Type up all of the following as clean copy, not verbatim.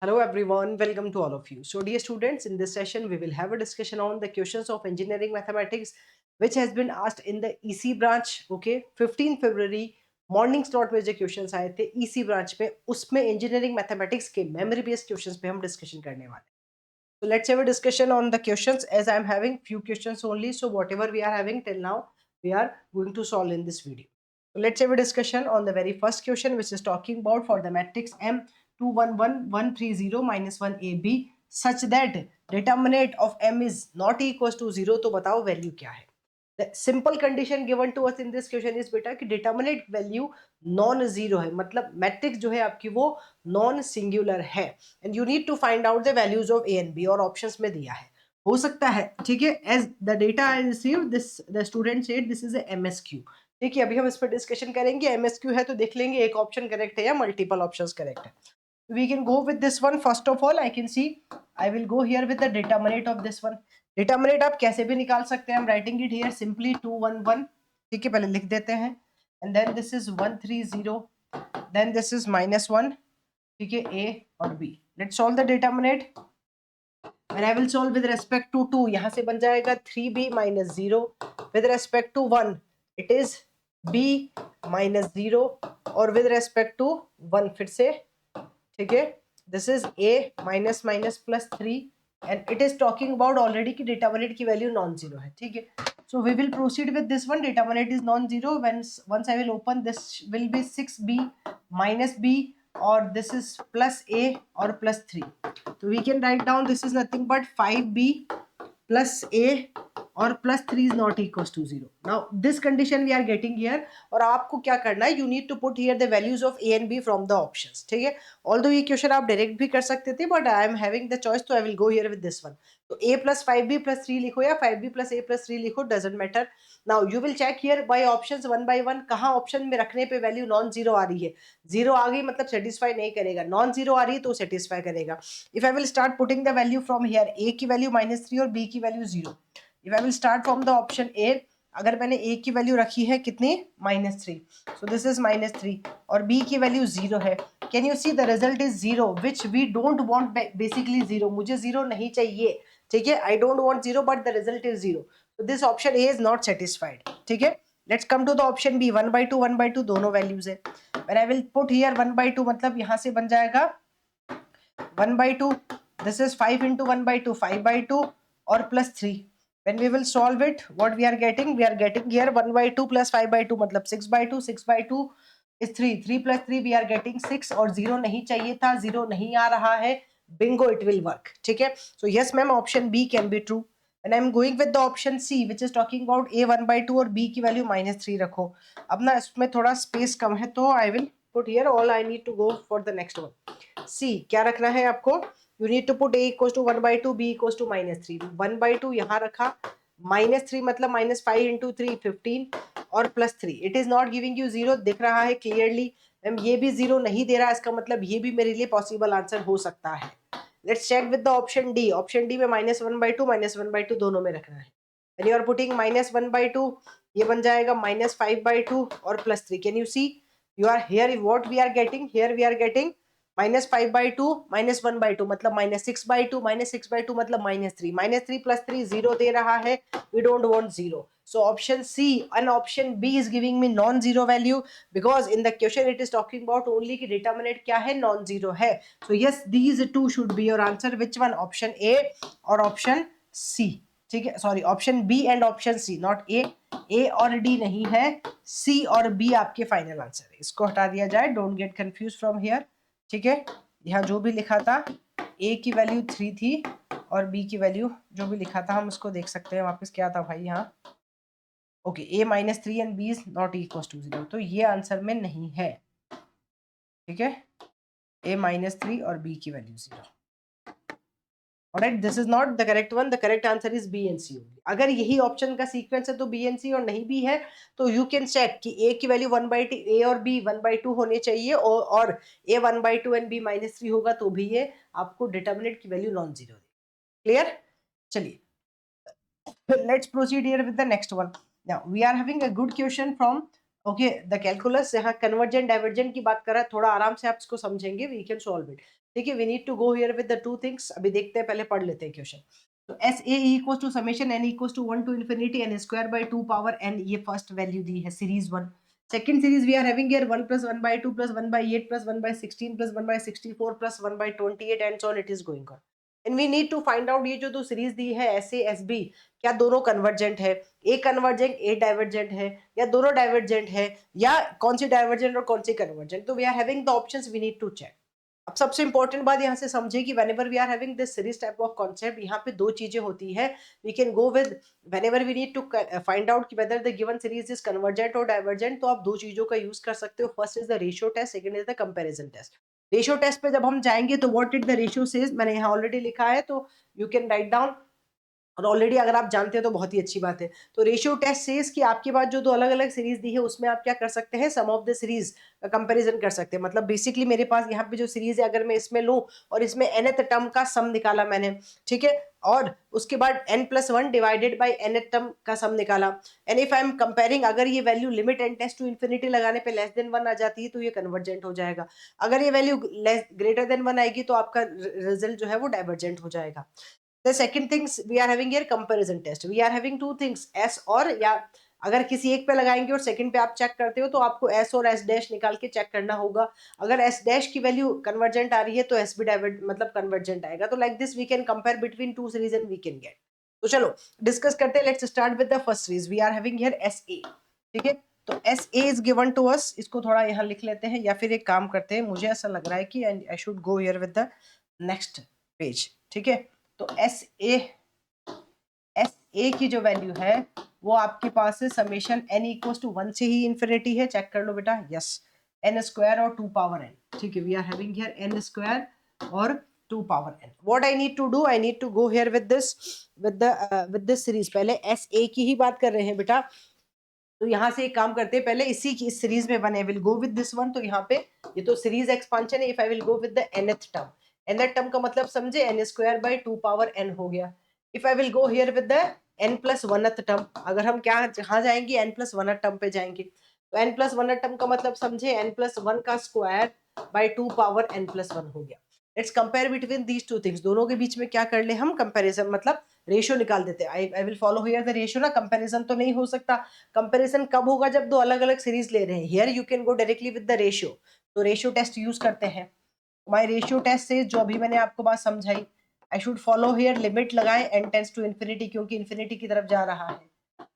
Hello everyone, welcome to all of you. So dear students, in this session we will have a discussion on the questions of engineering mathematics which has been asked in the EC branch. Okay, 15 February morning slot में जो questions आए थे EC branch में, उसमें engineering mathematics के memory based questions पे हम discussion करने वाले हैं. So let's have a discussion on the questions as I am having few questions only. So whatever we are having till now, we are going to solve in this video. So let's have a discussion on the very first question, which is talking about for the matrix M 211130 minus 1AB such that determinant of M is not equals to 0. तो बताओ value क्या है. The simple condition given to us in this question is बेटा कि determinate value non zero है, मतलब matrix जो है आपकी वो नॉन सिंगुलर है and you need to find out the values of A and B और ऑप्शंस में दिया है. हो सकता है, ठीक है, as the data I receive this the student said this is a MSQ. ठीक है, अभी हम इस पर डिस्कशन करेंगे. एमएसक्यू है तो देख लेंगे एक ऑप्शन करेक्ट है या मल्टीपल ऑप्शंस करेक्ट है. We can go with this one. First of all I can see I will go here with the determinant of this one. Determinant आप कैसे भी निकाल सकते हैं. I'm writing it here simply 211. ठीक है, पहले लिख देते हैं and then this is 130, then this is -1. ठीक है, A और B. Let's solve the determinant. When I will solve with respect to 2, यहाँ से बन जाएगा 3B minus 0. With respect to 1 it is B minus 0 और with respect to 1 फिर से, ठीक है, this is a minus minus plus 3 and it is talking about already कि डिटर्मिनेंट की वैल्यू नॉन जीरो है. ठीक है, so we will proceed with this one. Determinant is non zero. Once I will open this will be 6b minus b और this is plus a और plus 3. तो we can write down this is nothing but 5b plus a और plus 3 is not equals to 0. Now this condition we are getting here और आपको क्या करना है, you need to put here the values of A and B from the options. ठीक है, although ये question आप डायरेक्ट भी कर सकते थे but I am having the choice तो I will go here with this one. तो a प्लस 5b प्लस 3 लिखो या 5b प्लस a प्लस 3 लिखो, doesn't matter. Now you will check here by options one by one कहाँ option में रखने पे वैल्यू नॉन जीरो आ रही है. जीरो आ गई मतलब सेटिस्फाई नहीं करेगा, नॉन जीरो आ रही है तो सेटिस्फाई करेगा. If I will start putting the value from here, a की वैल्यू -3 और b की value 0. If I will start from the option a, अगर मैंने a की वैल्यू रखी है कितनी -3, सो दिस इज -3 और b की वैल्यू 0 है. Can you see the result is 0 which we don't want. Basically 0, मुझे 0 नहीं चाहिए. ठीक है, I don't want 0 but the result is 0. so this option A is not satisfied. ठीक है, let's come to the option B. 1/2 दोनों values है. when I will put here 1/2 मतलब यहाँ से बन जाएगा 1/2. this is 5 into 1/2 5/2 और plus 3. when we will solve it, what we are getting here 1/2 plus 5/2 मतलब 6/2. 6/2 is 3. 3 plus 3 we are getting 6 और 0 नहीं चाहिए था, 0 नहीं आ रहा है. bingo, it will work. ठीक है, so yes ma'am, option B can be true. and I'm going with the option C which is talking about A 1/2 और B की वैल्यू -3 रखो. अब ना इसमें थोड़ा स्पेस कम है तो I will put here all I need to go for the next one. C क्या रखना है आपको, you need to put A equals to 1/2, B equals to -3. 1/2 यहाँ रखा, -3 मतलब -5 into 3 15 और +3. It is not giving you 0, दिख रहा है क्लियरली. मैम ये भी 0 नहीं दे रहा, इसका मतलब ये भी मेरे लिए पॉसिबल आंसर हो सकता है. Let's check with the option D. Option D में -1/2 -1/2 दोनों में रखना है. व्हेन यू आर पुटिंग -1/2 ये बन जाएगा -5/2 और +3. Can you see you are here what we are getting, here we are getting -5/2 -1/2 मतलब -6/2 -6/2 मतलब -3. -3 + 3 0 दे रहा है, we don't want 0. So option C and option B is giving me non-zero value because in the question it is talking about only कि determinant क्या है, non-zero है. So yes, these two should be your answer. Which one? Option A और option C. ठीक है, sorry option B and option C, not A. A और D नहीं है, सी और बी आपके फाइनल आंसर है. इसको हटा दिया जाए, don't get confuse from here. ठीक है, यहाँ जो भी लिखा था ए की वैल्यू 3 थी और बी की वैल्यू जो भी लिखा था हम उसको देख सकते हैं वापस. क्या था भाई यहाँ, okay, A -3 and B is not equal to 0, तो ये आंसर में नहीं है. ठीक है, ए -3 और बी की value 0. Alright, this is not the correct one. The correct answer is B and C only. अगर यही ऑप्शन का सीक्वेंस है तो B and C और नहीं भी है तो you can check कि A की वैल्यू 1/2, A और B 1/2 होने चाहिए और A 1/2 and B -3 होगा तो भी ये आपको डिटर्मिनेंट की वैल्यू नॉन जीरो देगी. क्लियर, चलिए let's proceed here with the next one. Now we are having a good question from okay the calculus यहाँ कन्वर्जेंट डाइवर्जेंट की बात कर रहा है, थोड़ा आराम से आप इसको समझेंगे, वी कैन सॉल्व इट। ठीक है, we need to go here with the two things. अभी देखते हैं, पहले पढ़ लेते हैं क्वेश्चन। तो S A equal to summation n equal to 1 to infinity n square by 2 power n, ये फर्स्ट वैल्यू दी है series 1। Second series we are having here 1 plus 1 by 2 plus 1 by 8 plus 1 by 16 plus 1 by 64 plus 1 by 28 and so on it is going on. And we need to find out ये जो दो series दी है S A S B, क्या दोनों convergent है, ए convergent ए divergent है, या दोनों डाइवर्जेंट है, या कौन सी डाइवर्जेंट और कौन सी कन्वर्जेंट। तो we are having the options, we need to check. अब सबसे इंपॉर्टेंट बात यहाँ से समझे कि whenever we are having this series type of concept, यहाँ पे दो चीजें होती है। We can go with whenever we need to find out कि whether the given series is convergent और डाइवर्जेंट, तो आप दो चीजों का यूज कर सकते हो। First is the ratio test, second is the comparison test. Ratio test पे जब हम जाएंगे तो what is the ratio says, मैंने यहाँ ऑलरेडी लिखा है, तो यू कैन राइट डाउन, और ऑलरेडी अगर आप जानते हैं तो बहुत ही अच्छी बात है। तो रेशियो टेस्ट सेज कि आपके पास जो दो अलग अलग सीरीज दी है उसमें आप क्या कर सकते हैं, सम ऑफ द सीरीज का कंपैरिजन कर सकते हैं। मतलब बेसिकली मेरे पास यहाँ पे जो सीरीज है, अगर मैं इसमें लूं और इसमें nth टर्म का सम निकाला मैंने, ठीक है, और उसके बाद n+1 divided by nth term का सम निकाला, and if I am comparing, अगर ये value limit n tends to infinity लगाने पे लेस देन 1 आ जाती है तो ये कन्वर्जेंट हो जाएगा। अगर ये वैल्यू लेस ग्रेटर देन 1 आएगी तो आपका रिजल्ट जो है वो डाइवर्जेंट हो जाएगा। The second things we are having here comparison test. We are having two things S और, या अगर किसी एक पे लगाएंगे और सेकंड पे आप चेक करते हो तो आपको S और S डैश निकाल के चेक करना होगा। अगर S डैश की वैल्यू कन्वर्जेंट आ रही है तो S भी डाइवर्ट मतलब कन्वर्जेंट आएगा। तो like this we can compare between two series and we can get. तो चलो डिस्कस करते हैं। Let's start with the first series. We are having here SA। ठीक है, तो SA is given to us. इसको थोड़ा यहाँ लिख लेते हैं, या फिर एक काम करते हैं, मुझे ऐसा लग रहा है कि आई should go here with the next page. ठीक है, तो एस ए की जो वैल्यू है वो आपके पास है समेशन n इक्वल्स टू 1 से ही इन्फिनिटी है। चेक कर लो बेटा, यस, n स्क्वायर और 2 पावर n। ठीक है, we are having here n square और 2 power n। What I need to do, I need to go here with this series. पहले S A की ही बात कर रहे हैं बेटा, तो यहाँ से एक काम करते हैं, पहले इसी की इस सीरीज में one, I will go with this one. तो यहाँ पे ये तो सीरीज एक्सपांशन है। If I will go with the nth term, nth term का मतलब समझे, n square by 2 power n हो गया। If I will go here with the n+1th term, अगर हम क्या कहाँ जाएंगे, n+1th टर्म पे जाएंगे, तो n+1th टर्म का मतलब समझे n+1 का स्क्वायर बाय 2 पावर n+1 हो गया। Let's compare between these two things. दोनों के बीच में क्या कर ले हम, कंपैरिजन, मतलब रेशियो निकाल देते हैं। I will follow here the ratio ना, कंपैरिजन तो नहीं हो सकता। कंपैरिजन कब होगा, जब दो अलग अलग सीरीज ले रहे हैं। Here you can go directly with the ratio. तो रेशियो टेस्ट यूज करते हैं। माय रेशियो टेस्ट से जो अभी मैंने आपको बात समझाई, I should follow here, limit लगाएं n टेंड्स टू इन्फिनिटी, क्योंकि इन्फिनिटी की तरफ जा रहा है।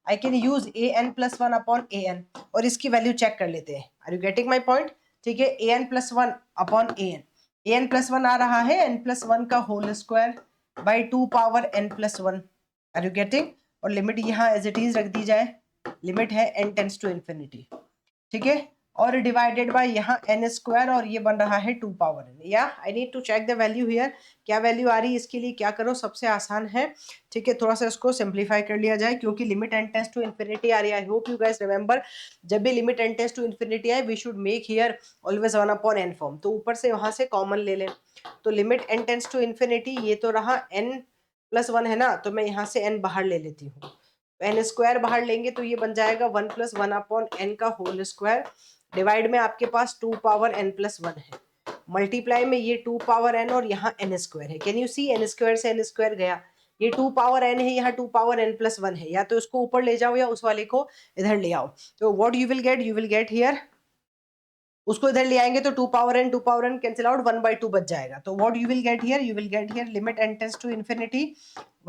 I can use an+1 upon an, और इसकी वैल्यू चेक कर लेते हैं। Are you getting my point? ठीक है, an+1 अपॉन an+1 आ रहा है n+1 का whole square by 2 power n+1। Are you getting? और लिमिट यहाँ एज इट इज रख दी जाए, लिमिट है n टेंड्स टू इन्फिनिटी। ठीक है, और डिवाइडेड बाय यहाँ n स्क्वायर, और ये बन रहा है 2 पावर n। या I need to check the value here, क्या वैल्यू आ रही है इसके लिए। क्या करो, सबसे आसान है, ठीक है, थोड़ा सा इसको सिंप्लीफाई कर लिया जाए, क्योंकि limit n tends to infinity आ रही है। I hope you guys remember, जब भी limit n tends to infinity आए we should make here always 1 upon n form. तो ऊपर से वहां से कॉमन ले लें, तो limit n tends to infinity, ये तो रहा n+1 है ना, तो मैं यहाँ से n बाहर ले लेती हूँ। n स्क्वायर बाहर लेंगे तो ये बन जाएगा 1+1 अपॉन n का होल स्क्वायर, डिवाइड में आपके पास 2 पावर n+1 है, मल्टीप्लाई में ये 2 पावर n और यहाँ n स्क्वायर है। Can you see, n square से n स्क्वायर गया, ये 2 पावर n है, यहाँ 2 पावर n+1 है। या तो इसको ऊपर ले जाओ या उस वाले को इधर ले आओ। तो what you will gate, you will get here, उसको इधर ले आएंगे तो 2 पावर n कैंसिल आउट, 1/2 बच जाएगा। तो what you will get here, you will get here limit n tends to infinity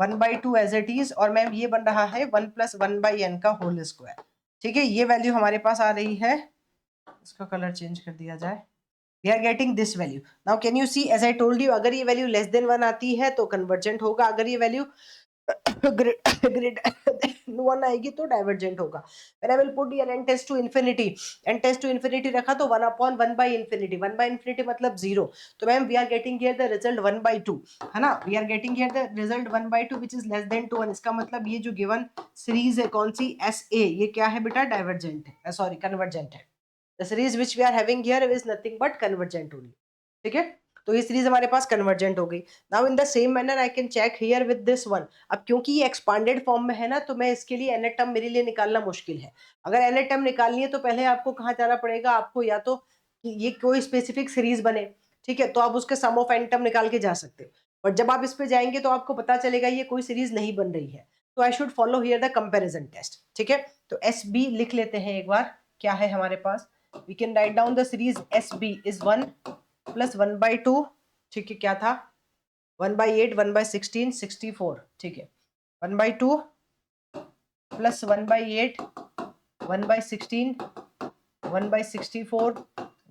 1/2 as it is, और मैम ये बन रहा है 1+1/n का होल स्क्वायर। ठीक है, ये वैल्यू हमारे पास आ रही है, इसका कलर चेंज कर दिया जाए। We are getting this value. Now can you see, as I told you, अगर ये वैल्यू लेस देन 1 आती है तो कन्वर्जेंट होगा, अगर ये वैल्यू ग्रेटर 1 आएगी तो डाइवर्जेंट होगा। When I will put here n tends to infinity, n tends to infinity रखा तो 1/1/infinity, 1/infinity मतलब 0। तो ma'am we are getting here the result 1/2, है ना, we are getting here the result 1/2 which is less than 2 1। इसका मतलब ये जो गिवन सीरीज है कौन सी, SA, ये क्या है बेटा, डाइवर्जेंट है, सॉरी कन्वर्जेंट है। The series which we are having here is nothing but convergent only. ठीक है, तो ये सीरीज हमारे पास कन्वर्जेंट हो गई। Now in the same manner I can check here with this one. अब क्योंकि ये एक्सपांडेड फॉर्म में है ना, तो मैं इसके लिए nth टर्म मेरे लिए निकालना मुश्किल है। अगर nth टर्म निकालनी है तो पहले आपको कहाँ जाना पड़ेगा, आपको या तो ये कोई स्पेसिफिक सीरीज बने, ठीक है, तो आप उसके सम ऑफ n टर्म निकाल के जा सकते हो। बट जब आप इस पे जाएंगे तो आपको पता चलेगा ये कोई सीरीज नहीं बन रही है। तो I should follow here the comparison test, ठीक है। तो एस बी लिख लेते हैं एक बार, क्या है हमारे पास, we can write down the series S B is 1 plus 1/2, ठीक है, क्या था 1/8 1/16 64, ठीक है, 1/2 प्लस 1/8 1/16 1/64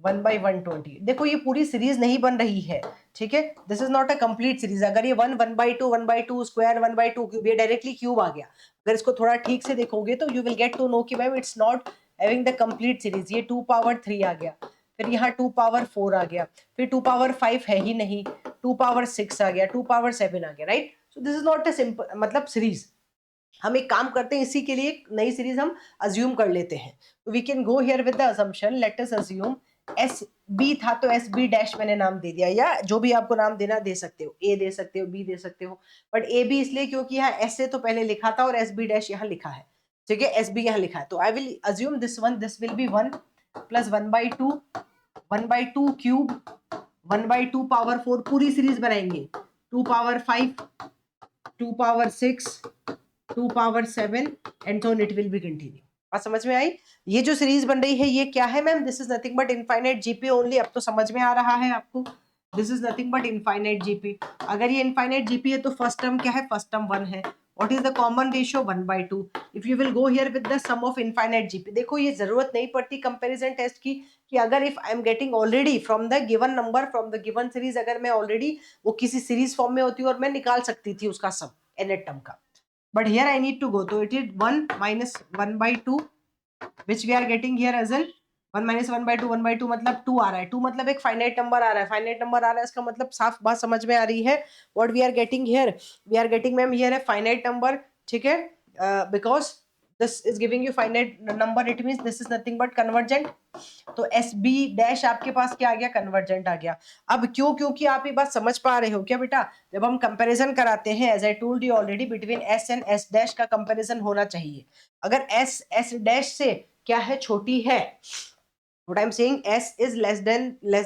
1/120। देखो ये पूरी सीरीज नहीं बन रही है, ठीक है, this is not a complete series. अगर ये 1/2 स्क्वायर 1/2 क्यूब, ये डायरेक्टली क्यूब आ गया। अगर इसको थोड़ा ठीक से देखोगे तो you will get to know कि ma'am it's not having the complete series. ये 2 पावर 3 आ गया, फिर यहाँ 2 पावर 4 आ गया, फिर 2 पावर 5 है ही नहीं, 2 पावर 6 आ गया, 2 पावर 7 आ गया, right. So this is not a simple मतलब सीरीज। हम एक काम करते हैं, इसी के लिए नई सीरीज हम अज्यूम कर लेते हैं। तो we can go here with the assumption, let us assume S B था तो एस बी डैश मैंने नाम दे दिया, या जो भी आपको नाम देना दे सकते हो, ए दे सकते हो, बी दे सकते हो, बट ए बी इसलिए क्योंकि यहाँ एस से तो पहले लिखा था और एस बी डैश यहाँ लिखा है, ठीक है, एस बी यहाँ लिखा है। तो I will assume this one, this will B 1 plus 1/2 1/2 cube 1/2 power 4, पूरी सीरीज बनाएंगे, 2 power 5 2 power 6 2 power 7 and so it will be continue। बात समझ में आई? ये जो सीरीज बन रही है ये क्या है ma'am, this is nothing but infinite GP only. अब तो समझ में आ रहा है आपको, this is nothing but infinite GP. अगर ये इनफाइनाइट जीपी है तो फर्स्ट टर्म क्या है, फर्स्ट टर्म 1 है। What is the common ratio 1/2। If you will go here with the sum of infinite GP, देखो ये जरूरत नहीं पड़ती कंपैरिजन टेस्ट की, कि अगर if I am getting already from the given number from the given series, अगर मैं ऑलरेडी वो किसी सीरीज फॉर्म में होती और मैं निकाल सकती थी उसका सम nth टर्म का। But here I need to go. So it is 1 minus 1/2, which we are getting here as an 1 minus 1/2 1/2 मतलब 2 आ रहा है। 2 मतलब एक फाइनाइट नंबर आ रहा है, फाइनाइट नंबर आ रहा है, इसका मतलब साफ बात समझ में आ रही है। What we are getting here? We are getting ma'am here है फाइनाइट नंबर, ठीक है, because this is giving you finite number, it means this is nothing but convergent। तो एस बी डैश आपके पास क्या आ गया, कन्वर्जेंट आ गया। अब क्यों, क्योंकि आप ये बात समझ पा रहे हो क्या बेटा, जब हम कंपैरिजन कराते हैं, as I told you already, between S and S dash का कंपैरिजन होना चाहिए। अगर एस एस डैश से क्या है, छोटी है, what I am saying, S is less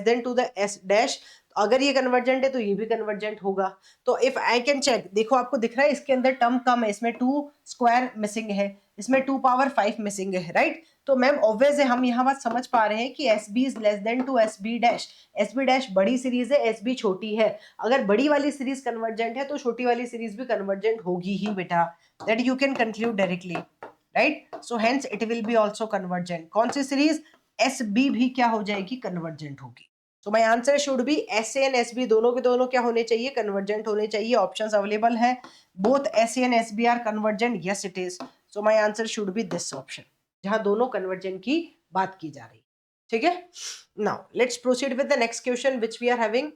than to the S dash, अगर ये कन्वर्जेंट है तो ये भी कन्वर्जेंट होगा। तो इफ आई कैन चेक, देखो आपको दिख रहा है इसके अंदर टर्म कम है, इसमें 2 स्क्वायर मिसिंग है, इसमें 2 पावर 5 मिसिंग है, राइट। तो मैम ऑब्वियस है, हम यहाँ बात समझ पा रहे हैं कि S B is less than to S B dash. S B dash बड़ी सीरीज है, एस बी छोटी है। अगर बड़ी वाली सीरीज कन्वर्जेंट है तो छोटी वाली सीरीज भी कन्वर्जेंट होगी ही बेटा, that you can conclude directly, right. So hence it will be also convergent. कौन सी सीरीज, एस बी भी क्या हो जाएगी, कन्वर्जेंट होगी। तो my answer should be S A and S B दोनों के दोनों क्या होने चाहिए, कन्वर्जेंट होने चाहिए। ऑप्शंस अवेलेबल है, both S A and S B are convergent, yes it is. So my answer should be this option, जहां दोनों कन्वर्जेंट की बात की जा रही है, ठीक है। Now let's proceed with the next question which we are having.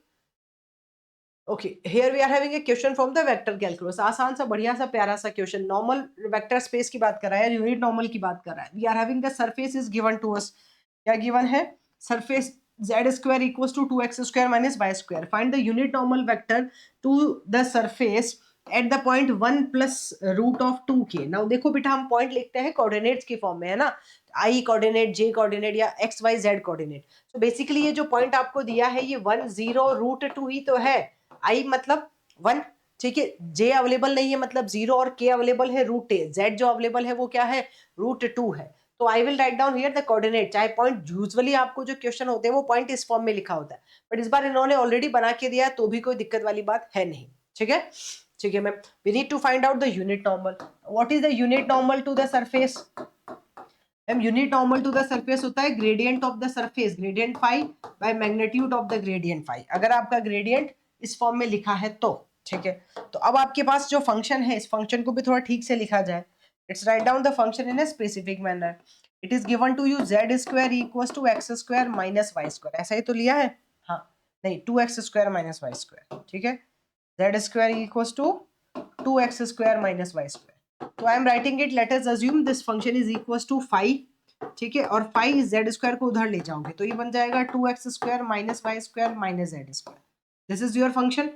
Okay, here we are having a question from the vector calculus. आसान सा बढ़िया सा प्यारा सा क्वेश्चन, नॉर्मल वेक्टर स्पेस की बात कर रहा है, यूनिट नॉर्मल की बात कर रहा है। We are having the surface is given to us, क्या गिवन है, surface z square equals to 2x square minus y square. Find the unit normal vector to the surface at the point 1 plus root of 2k। now देखो बेटा हम point लिखते हैं coordinates की form में, है ना, i कोऑर्डिनेट, j कोऑर्डिनेट या x y z कोऑर्डिनेट। तो बेसिकली ये जो पॉइंट आपको दिया है ये 1 0 रूट 2 ही तो है, i मतलब 1, ठीक है, j अवेलेबल नहीं है मतलब 0 और k अवेलेबल है रूट a, z जो अवेलेबल है वो क्या है, रूट 2 है। तो I will write down here the coordinate. चाहे पॉइंट यूजुअली आपको जो क्वेश्चन होते हैं वो पॉइंट इस फॉर्म में लिखा होता है, बट इस बार इन्होंने ऑलरेडी बना के दिया है तो भी कोई दिक्कत वाली बात है नहीं, ठीक है, ठीक है ma'am. We need to find out the unit normal. What is the unit normal to the surface, ma'am unit normal to the surface होता है gradient of the surface, gradient phi by magnitude of the gradient phi, अगर आपका gradient इस form में लिखा है तो, ठीक है। तो अब आपके पास जो फंक्शन है, इस फंक्शन को भी थोड़ा ठीक से लिखा जाए। Let's write down the function in a specific manner. It is given to you z square equals to x square minus y square, ऐसा ही तो लिया है, हाँ नहीं 2x square minus y square, ठीक है, z square equals to 2x square minus y square. तो I am writing it, let us assume this function is equals to phi, ठीक है, और फाई z स्क्वायर को उधर ले जाओगे तो ये बन जाएगा 2x square minus y square minus z square. This is your function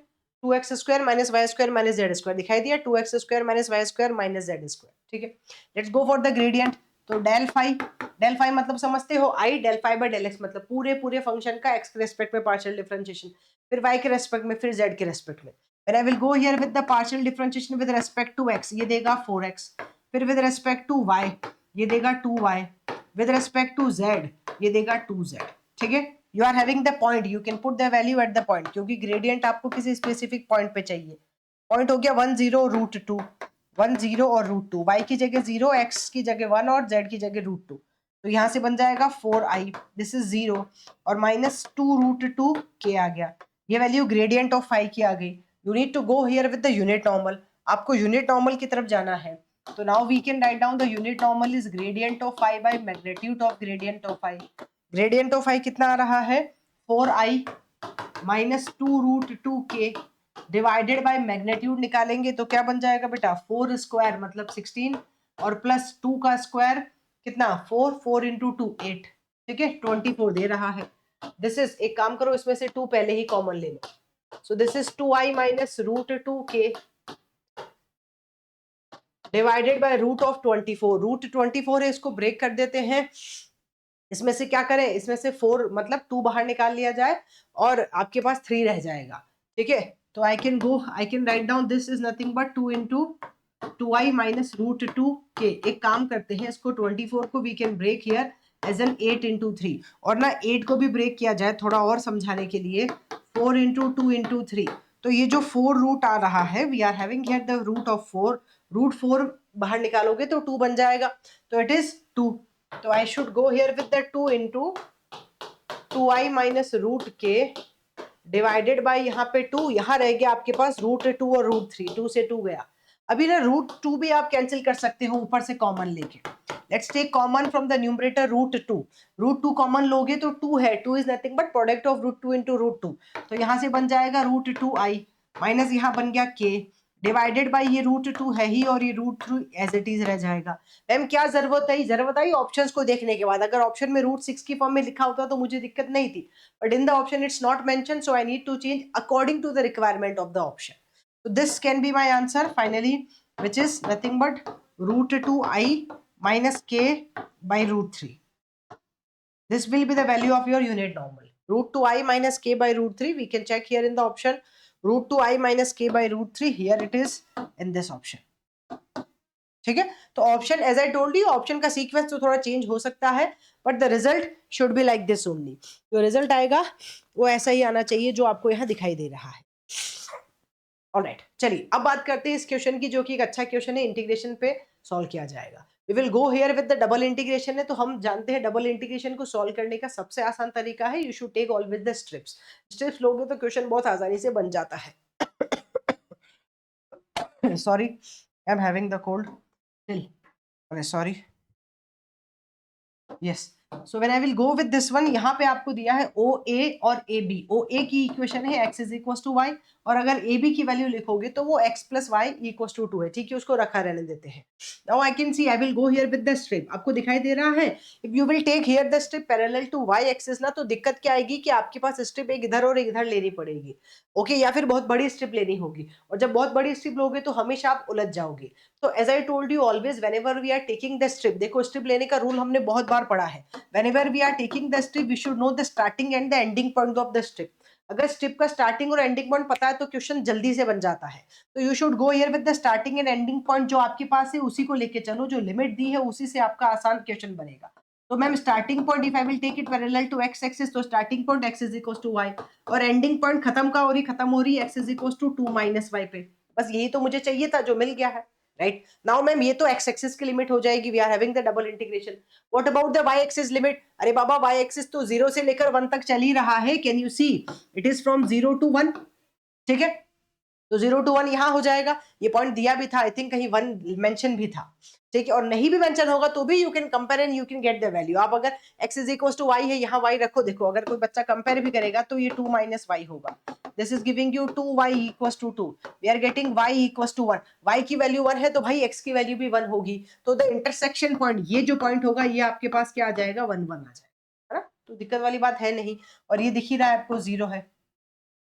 2x square minus y square minus z square दिखाई दिया, 2x square minus y square minus z square, ठीक है। Let's go for the gradient. तो del phi मतलब समझते हो आई, del phi by del x मतलब पूरे पूरे फंक्शन का एक्स के रेस्पेक्ट में पार्शियल डिफरेंशिएशन, फिर वाई के रेस्पेक्ट में, फिर जेड के रेस्पेक्ट में। When I will go here with the partial differentiation with respect to x, ये देगा 4x, फिर with respect to y ये देगा 2y, with respect to z ये देगा 2z, ठीक है। You are having the point, you can put the value at the point, क्योंकि gradient आपको किसी specific point पे चाहिए। Point हो गया 1 0 रूट 2, 1 0 और रूट 2, y की जगह 0, x की जगह 1 और z की जगह रूट 2, तो यहाँ से बन जाएगा 4i, दिस इज 0 और माइनस 2 रूट 2 k आ गया। ये वैल्यू ग्रेडियंट ऑफ फाई की आ गई। You need to go here with the unit normal, आपको यूनिट नॉर्मल की तरफ जाना है। तो now we can write down the unit normal is gradient of phi by magnitude of gradient of phi. Gradient of phi कितना आ रहा है 4i माइनस 2 रूट 2 के डिवाइडेड बाय मैग्नीट्यूड निकालेंगे तो क्या बन जाएगा बेटा 4 स्क्वायर मतलब 16 और प्लस 2 का स्क्वायर कितना 4, 4 इंटू 2 8, ठीक है 24 दे रहा है। दिस इज, एक काम करो इसमें से 2 पहले ही कॉमन ले लो, so this is 2i minus root 2k divided by root of 24, root 24 है, इसको ब्रेक कर देते हैं। इसमें से क्या करें, इसमें से 4 मतलब 2 बाहर निकाल लिया जाए और आपके पास 3 रह जाएगा, ठीक है। तो I can write down this is nothing but 2 into 2i minus root 2k। एक काम करते हैं, इसको 24 को we can break here as an 8 into 3, और ना 8 को भी ब्रेक किया जाए थोड़ा और समझाने के लिए, 4 इंटू 2 इंटू 3। तो ये जो 4 रूट आ रहा है we are having here the root of 4, root 4 बाहर निकालोगे तो 2 बन जाएगा, तो इट इज 2। तो I should go here with the 2 into 2i minus root के डिवाइडेड बाय यहाँ पे 2, यहाँ रह गया आपके पास रूट 2 और रूट 3, 2 से 2 गया। अभी ना रूट 2 भी आप कैंसिल कर सकते हो ऊपर से कॉमन लेके। Let's take common from the numerator root 2, root 2 common लोगे तो 2 है, 2 is nothing but product of root 2 into root 2, तो यहाँ से बन जाएगा रूट 2i माइनस यहाँ बन गया k डिवाइडेड बाय ये रूट 2 है ही और ये रूट 2 एज इट इज रह जाएगा। मैम क्या जरूरत आई ऑप्शंस को देखने के बाद, अगर ऑप्शन में रूट 6 की फॉर्म में लिखा होता तो मुझे दिक्कत नहीं थी, but in the option it's not mentioned, so I need to change according to the requirement of the option. So this can be my answer finally, which is nothing but root 2i minus k by root 3. This will be the value of your unit normal. Root 2i minus k by root 3, we can check here in the option root 2i minus k by root 3, here it is in this option, ठीक है। तो option as I told you, option का sequence तो थोड़ा change हो सकता है but the result should be like this only. जो रिजल्ट आएगा वो ऐसा ही आना चाहिए जो आपको यहाँ दिखाई दे रहा है। ऑलराइट, चलिए अब बात करते हैं इस क्वेश्चन की, जो कि एक अच्छा क्वेश्चन है, इंटीग्रेशन पे सॉल्व किया जाएगा। We will go here with the double integration है, तो हम जानते हैं डबल इंटीग्रेशन को सॉल्व करने का सबसे आसान तरीका है you should take always the strips. Strips लोगे तो क्वेश्चन बहुत आसानी से बन जाता है। Sorry, I am having the cold still, okay sorry, yes, so when I will go with this one, यहाँ पे आपको दिया है OA और AB। OA की इक्वेशन है x is equals to y, और अगर AB की वैल्यू लिखोगे तो वो x plus y equals to 2 है, ठीक है, उसको रखा रहने देते हैं। Now I can see I will go here with the strip, आपको दिखाई दे रहा है if you will take here the strip parallel to y axis ना, तो दिक्कत क्या आएगी कि आपके पास स्ट्रिप एक इधर और एक इधर लेनी पड़ेगी, ओके, या फिर बहुत बड़ी स्ट्रिप लेनी होगी, और जब बहुत बड़ी स्ट्रिप लोगे तो हमेशा आप उलझ जाओगे। तो as I told you always whenever we are taking the strip, देखो स्ट्रिप लेने का रूल हमने बहुत बार पढ़ा है, whenever we are taking the strip we should know the starting and the ending point of the strip. अगर strip का स्टार्टिंग और एंडिंग पॉइंट पता है तो क्वेश्चन जल्दी से बन जाता है। तो you should go here with the starting and ending point, जो आपके पास है उसी को लेके चलो, जो लिमिट दी है उसी से आपका आसान क्वेश्चन बनेगा। तो ma'am starting point if I will take it parallel to x axis, तो starting point x is equal to y, और एंडिंग पॉइंट खत्म हो रही x is equal to 2 minus y पे। बस यही तो मुझे चाहिए था जो मिल गया है, राइट। नाउ मैम ये तो x एक्सिस की लिमिट हो जाएगी, we are having the double integration. What about the y axis limit? अरे बाबा y एक्सिस तो 0 से लेकर 1 तक चल ही रहा है, can you see it is from 0 to 1, ठीक है। तो 0 टू 1 यहाँ हो जाएगा, ये पॉइंट दिया भी था, आई थिंक कहीं 1 मेंशन भी था, ठीक है, और नहीं भी मेंशन होगा तो भी you can compare and you can get the value. आप अगर x is equal to y है, यहाँ y रखो, देखो अगर कोई बच्चा कंपेयर भी करेगा तो ये 2 माइनस y होगा, this is giving you 2y equals to 2, we are getting y equals to 1, y की वैल्यू 1 है तो भाई x की वैल्यू भी 1 होगी, तो द इंटरसेक्शन पॉइंट ये जो पॉइंट होगा ये आपके पास क्या आ जाएगा 1 1 आ जाएगा, है ना, तो दिक्कत वाली बात है नहीं, और ये दिख ही रहा है आपको 0 है।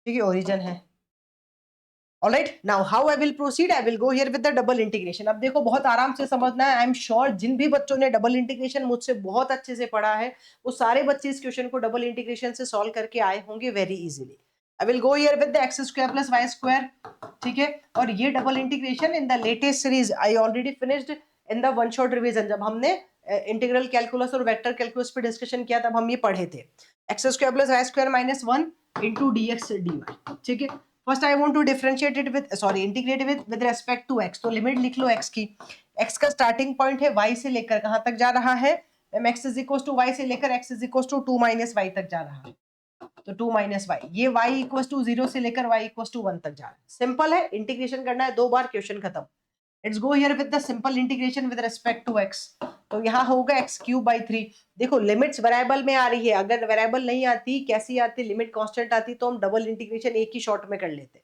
ठीक है, ओरिजिन है। Alright, now how I will proceed, I will go here with the double integration. अब देखो बहुत आराम से समझना है, आई एम श्योर जिन भी बच्चों ने डबल इंटीग्रेशन मुझसे बहुत अच्छे से पढ़ा है वो सारे बच्चे इस क्वेश्चन को डबल इंटीग्रेशन से सॉल्व करके आए होंगे very easily. I will go here with the x square plus y square, ठीक है। और ये double integration in the latest series I already finished in the one shot revision. जब हमने इंटीग्रल कैलकुलस और वेक्टर कैलकुलस पे discussion किया तब हम ये पढ़े थे। X square plus y square minus 1 into d x d y, ठीक है। First I want to differentiate it with integrate with respect to x, तो लिमिट लिख लो x की। x का स्टार्टिंग पॉइंट है y से लेकर कहां तक जा रहा है, x is equal to y से लेकर x is equal to 2 minus y तक जा रहा है, तो 2 माइनस y, ये y इक्वल टू 0 से लेकर y इक्वल टू 1 तक जा रहा है। सिंपल है, इंटीग्रेशन करना है, 2 बार क्वेश्चन खत्म। Let's go here with the simple integration with respect to x। तो यहाँ होगा x क्यूब बाई 3। देखो लिमिट्स वेरिएबल में आ रही है, अगर वेरिएबल नहीं आती, कैसी आती, लिमिट कांस्टेंट आती तो हम डबल इंटीग्रेशन एक ही शॉट में कर लेते,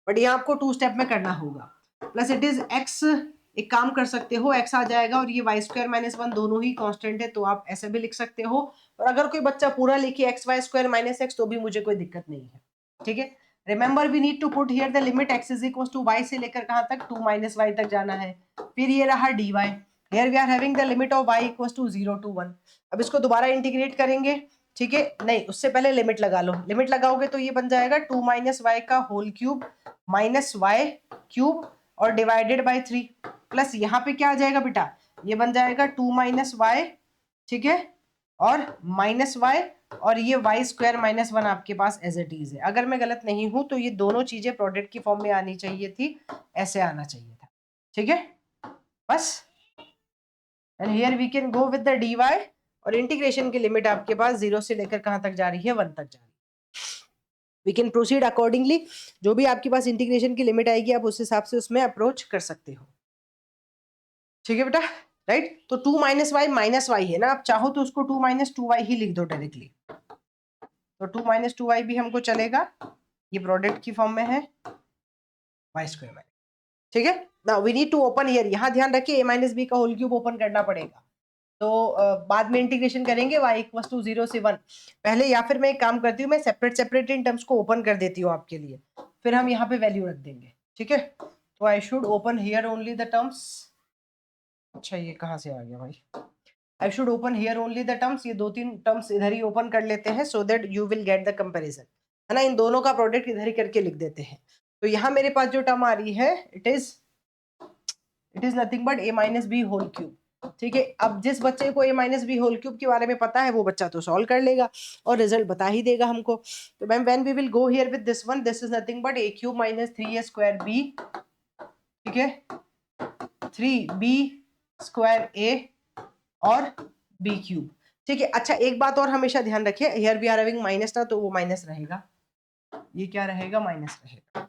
बट यहाँ आपको 2 स्टेप में करना होगा। प्लस इट इज x, एक काम कर सकते हो, x आ जाएगा और ये वाई स्क्वायर माइनस 1 दोनों ही कांस्टेंट है तो आप ऐसे भी लिख सकते हो। और अगर कोई बच्चा पूरा लिखे x y square minus x तो भी मुझे कोई दिक्कत नहीं है, ठीक है। Remember we need to put here the limit x is equal to y से लेकर कहां तक, 2 माइनस y तक जाना है। फिर ये रहा dy, here we are having the limit of y equal to 0 to 1। अब इसको दोबारा इंटीग्रेट करेंगे, ठीक है, नहीं उससे पहले लिमिट लगा लो। लिमिट लगाओगे तो ये बन जाएगा 2 माइनस वाई का whole cube minus y cube और डिवाइडेड बाई 3, प्लस यहाँ पे क्या आ जाएगा बेटा, ये बन जाएगा 2 माइनस वाई, ठीक है, और माइनस वाई, और ये वाई स्क्वायर माइनस 1 आपके पास एज इट इज है। अगर मैं गलत नहीं हूं तो ये दोनों चीजें प्रोडक्ट की फॉर्म में आनी चाहिए थी, ऐसे आना चाहिए था, ठीक है बस। And here we can go with the dy, और इंटीग्रेशन की लिमिट आपके पास 0 से लेकर कहां तक जा रही है, 1 तक जा रही है। वी कैन प्रोसीड अकॉर्डिंगली, जो भी आपके पास इंटीग्रेशन की लिमिट आएगी आप उस हिसाब से उसमें अप्रोच कर सकते हो, ठीक है बेटा, राइट। तो 2 माइनस वाई माइनस वाई है ना, आप चाहो तो उसको 2 माइनस 2y ही लिख दो डायरेक्टली, तो 2 माइनस 2y भी हमको चलेगा, ये प्रोडक्ट की फॉर्म में है वाई स्क्वायर माइनस, ठीक है। Now we need to open here, यहाँ ध्यान रखिए a माइनस बी का होल क्यूब ओपन करना पड़ेगा, तो बाद में इंटीग्रेशन करेंगे y इक्वल टू 0 से 1। पहले या फिर मैं एक काम करती हूँ, मैं सेपरेट सेपरेट इन टर्म्स को ओपन कर देती हूँ आपके लिए, फिर हम यहाँ पे वैल्यू रख देंगे, ठीक है। तो I should open here only the terms, अच्छा ये कहाँ से आ गया भाई, I should open here only the terms, ये 2-3 टर्म्स इधर ही ओपन कर लेते हैं so that you will get the comparison, है ना। इन दोनों का प्रोडक्ट इधर ही करके लिख देते हैं। तो यहाँ मेरे पास जो टर्म आ रही है it is nothing but a minus b whole cube, ठीक है। अब जिस बच्चे को a minus b whole cube के बारे में पता है वो बच्चा तो सॉल्व कर लेगा और रिजल्ट बता ही देगा हमको। तो ma'am when we will go here with this one, this is nothing but a cube minus 3a square b, ठीक है, 3b स्क्वायर a और b क्यूब, ठीक है। अच्छा एक बात और हमेशा ध्यान रखिए, here we are having minus ना, तो वो माइनस रहेगा, ये क्या रहेगा, माइनस रहेगा,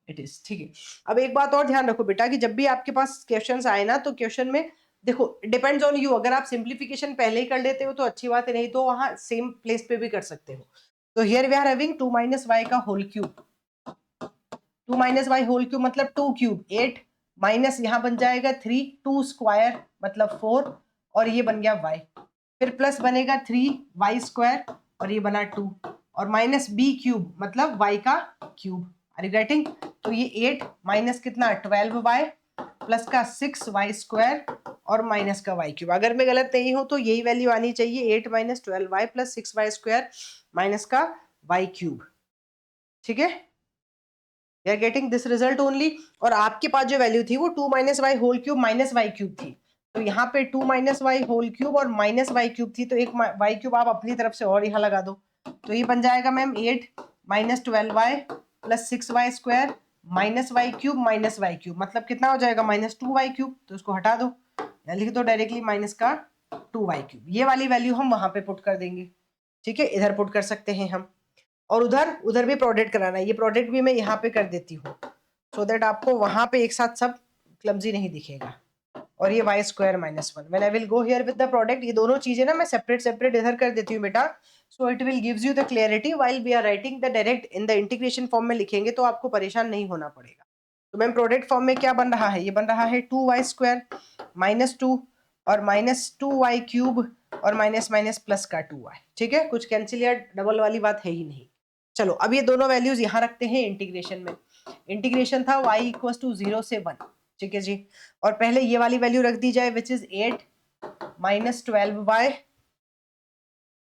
इट इज, ठीक है। अब एक बात और ध्यान रखो बेटा कि जब भी आपके पास क्वेश्चंस आए ना तो क्वेश्चन में देखो डिपेंड्स ऑन यू, अगर आप सिंप्लीफिकेशन पहले ही कर लेते हो तो अच्छी बात है, नहीं तो वहां सेम प्लेस पे भी कर सकते हो। तो here we are having 2 minus y का whole cube, 2 minus y whole cube मतलब 2 क्यूब 8, माइनस यहाँ बन जाएगा 3, 2 स्क्वायर मतलब 4, और ये बन गया y, फिर प्लस बनेगा 3 वाई स्क्वायर और ये बना 2, और माइनस बी क्यूब मतलब y का क्यूब, आर यू गेटिंग। तो ये 8 माइनस कितना 12y प्लस का 6y स्क्वायर और माइनस का y क्यूब। अगर मैं गलत नहीं हूं तो यही वैल्यू आनी चाहिए, 8 minus 12y plus 6y square minus का y क्यूब, ठीक है। You are getting this result only. और आपके पास जो वैल्यू थी वो 2 minus y whole cube minus y cube थी, तो यहाँ पे 2 माइनस वाई होल क्यूब और माइनस वाई क्यूब थी, तो एक वाई क्यूब आप अपनी तरफ से और यहाँ लगा दो, तो ये बन जाएगा ma'am 8 minus 12y plus 6y square minus y cube, मतलब कितना हो जाएगा माइनस 2y क्यूब, तो उसको हटा दो या लिख दो डायरेक्टली माइनस का 2y क्यूब। ये वाली वैल्यू हम वहां पे पुट कर देंगे, ठीक है, इधर पुट कर सकते हैं हम, और उधर उधर भी प्रोडक्ट कराना है, ये प्रोडक्ट भी मैं यहाँ पे कर देती हूँ सो दैट आपको वहां पे एक साथ सब क्लमजी नहीं दिखेगा। और ये y square minus 1, when I will go here with the product, ये दोनों चीजें ना मैं सेपरेट सेपरेट इधर कर देती हूँ बेटा, so it will gives you the clarity while we are writing the direct in the integration form में लिखेंगे तो आपको परेशान नहीं होना पड़ेगा। तो मैम प्रोडक्ट फॉर्म में क्या बन रहा है, ये बन रहा है 2y स्क्वायर माइनस 2 और माइनस 2y क्यूब और माइनस माइनस प्लस का 2y, ठीक है, कुछ कैंसिल या डबल वाली बात है ही नहीं। चलो अब ये दोनों वैल्यूज यहाँ रखते हैं इंटीग्रेशन में। इंटीग्रेशन था y इक्वल टू 0 से 1, ठीक है जी। और पहले ये वाली वैल्यू रख दी जाए which is 8 minus 12y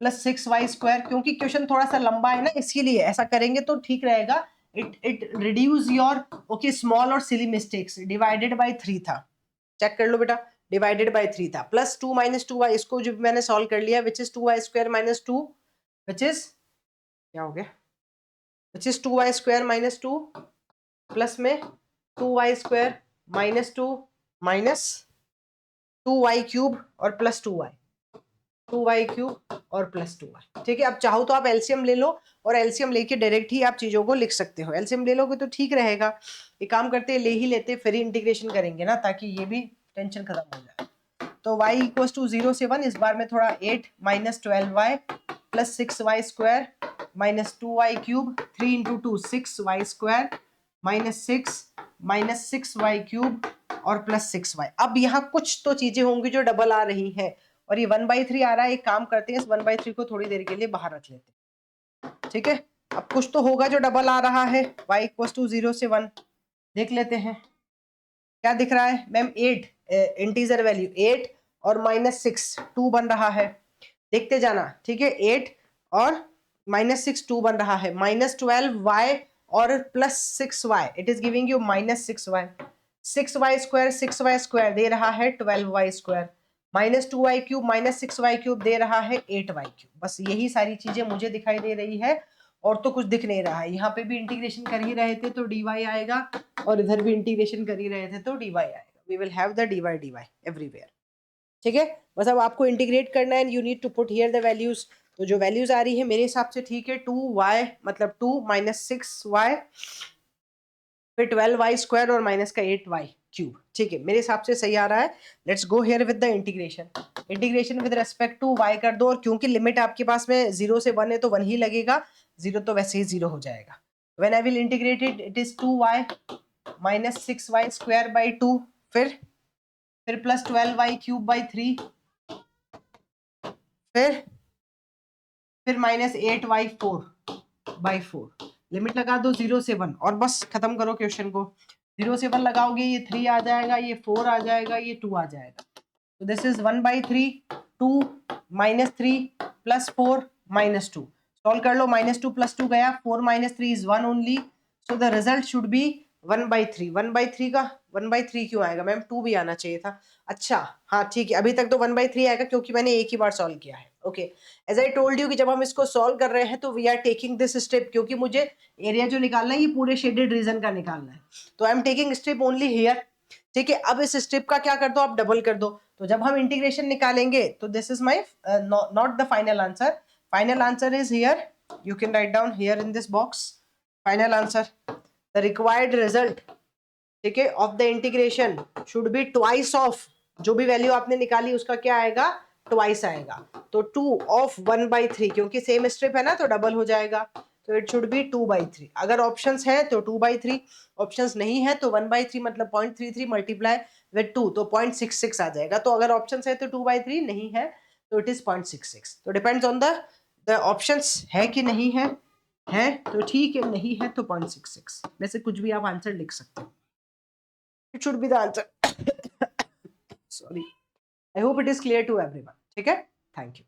plus 6y square. क्योंकि क्वेश्चन थोड़ा सा लंबा है ना, इसीलिए ऐसा करेंगे तो ठीक रहेगा। It reduce your okay small और सिली मिस्टेक्स। डिवाइडेड बाय 3 था, चेक कर लो बेटा, डिवाइडेड बाय 3 था। प्लस 2 माइनस 2y, इसको जो मैंने सॉल्व कर लिया which is 2y square minus 2 which is क्या हो गया, which is 2y square minus 2 plus में 2y square minus 2 minus 2y cube और प्लस 2y क्यूब और प्लस 2y, ठीक है। अब चाहो तो आप एलसीएम ले लो और एलसीएम लेके डायरेक्ट ही आप चीजों को लिख सकते हो। एलसीएम ले लोगे तो ठीक रहेगा। एक काम करते हैं, ले ही लेते, फिर इंटीग्रेशन करेंगे ना, ताकि ये भी टेंशन खत्म हो जाए। तो y इक्वल टू 0 से 1, इस बार में थोड़ा 8 minus 12y plus 6y square minus 2y cube, 3 into 2 6y square minus 6y cube और प्लस 6y। अब यहाँ कुछ तो चीजें होंगी जो डबल आ रही है और ये 1/3 आ रहा है। एक काम करते हैं, इस 1/3 को थोड़ी देर के लिए बाहर रख लेते हैं, ठीक है। अब कुछ तो होगा जो डबल आ रहा है। y इक्वल टू 0 से 1 देख लेते हैं क्या दिख रहा है मैम। 8 इंटीजर वैल्यू 8 और माइनस 6 2 बन रहा है, देखते जाना, ठीक है। 8 और माइनस 6 2 बन रहा है। माइनस 12y और plus 6y, it is giving you minus 6y। 6y square दे रहा है 12y square minus 2y cube minus 6y cube दे रहा है 8y क्यूब। बस यही सारी चीजें मुझे दिखाई दे रही है और तो कुछ दिख नहीं रहा है। यहाँ पे भी इंटीग्रेशन कर ही रहे थे तो dy आएगा और इधर भी इंटीग्रेशन कर ही रहे थे तो dy आएगा। We will have the dy everywhere, ठीक है। बस अब आपको इंटीग्रेट करना है, you need to put here the values. तो जो वैल्यूज आ रही है मेरे हिसाब से ठीक है, 2y मतलब 2 माइनस 6y फिर 12y स्क्वायर और माइनस का 8y क्यूब, ठीक है, मेरे हिसाब से सही आ रहा है। Let's go here with the integration. Integration with respect to y कर दो, और क्योंकि लिमिट आपके पास में 0 से 1 है तो 1 ही लगेगा, 0 तो वैसे ही 0 हो जाएगा। When I will integrate it is 2y minus 6y square by 2 फिर प्लस 12y क्यूब बाई 3 फिर माइनस 8y 4/4। लिमिट लगा दो 0 से 1 और बस खत्म करो क्वेश्चन को। 0 से 1 लगाओगे ये 3 आ जाएगा, ये 4 आ जाएगा, ये 2 आ जाएगा। तो this is 1/3 2 minus 3 plus 4 minus 2। Solve कर लो, माइनस 2 प्लस 2 गया, 4 minus 3 is 1 only. So the result should B 1/3। 1/3 का 1/3 क्यों आएगा मैम, 2 भी आना चाहिए था। अच्छा हाँ ठीक है, अभी तक तो 1/3 आएगा क्योंकि मैंने एक ही बार सॉल्व किया है। Okay, as I told you कि जब हम इसको सॉल्व कर रहे हैं तो we are taking this step, क्योंकि मुझे एरिया जो निकालना है ये पूरे शेडेड रीजन का निकालना है। तो I am taking step only here, ठीक है। अब इस स्टेप का क्या कर दो आप, डबल कर दो। तो जब हम इंटीग्रेशन निकालेंगे तो this is my not the final answer. Final answer is here, you can write down here in this box. Final answer the required result, ठीक है, of the integration should be twice of, जो भी value आपने निकाली उसका क्या आएगा, twice आएगा। तो 2 ऑफ 1/3, क्योंकि सेम स्ट्रिप है ना तो डबल हो जाएगा। तो इट शुड बी 2/3। अगर ऑप्शंस है तो 2/3, ऑप्शंस नहीं है तो 1/3 मतलब 0.33 मल्टीप्लाई विद 2 तो 0.66 आ जाएगा। तो अगर ऑप्शंस है तो 2/3, नहीं है तो इट इज 0.66। तो डिपेंड्स ऑन द ऑप्शंस है कि नहीं है तो ठीक है, नहीं है तो 0.66। वैसे कुछ भी आप आंसर लिख सकते हो, it should be the answer. Sorry, I hope it is clear to everyone, ठीक है, thank you.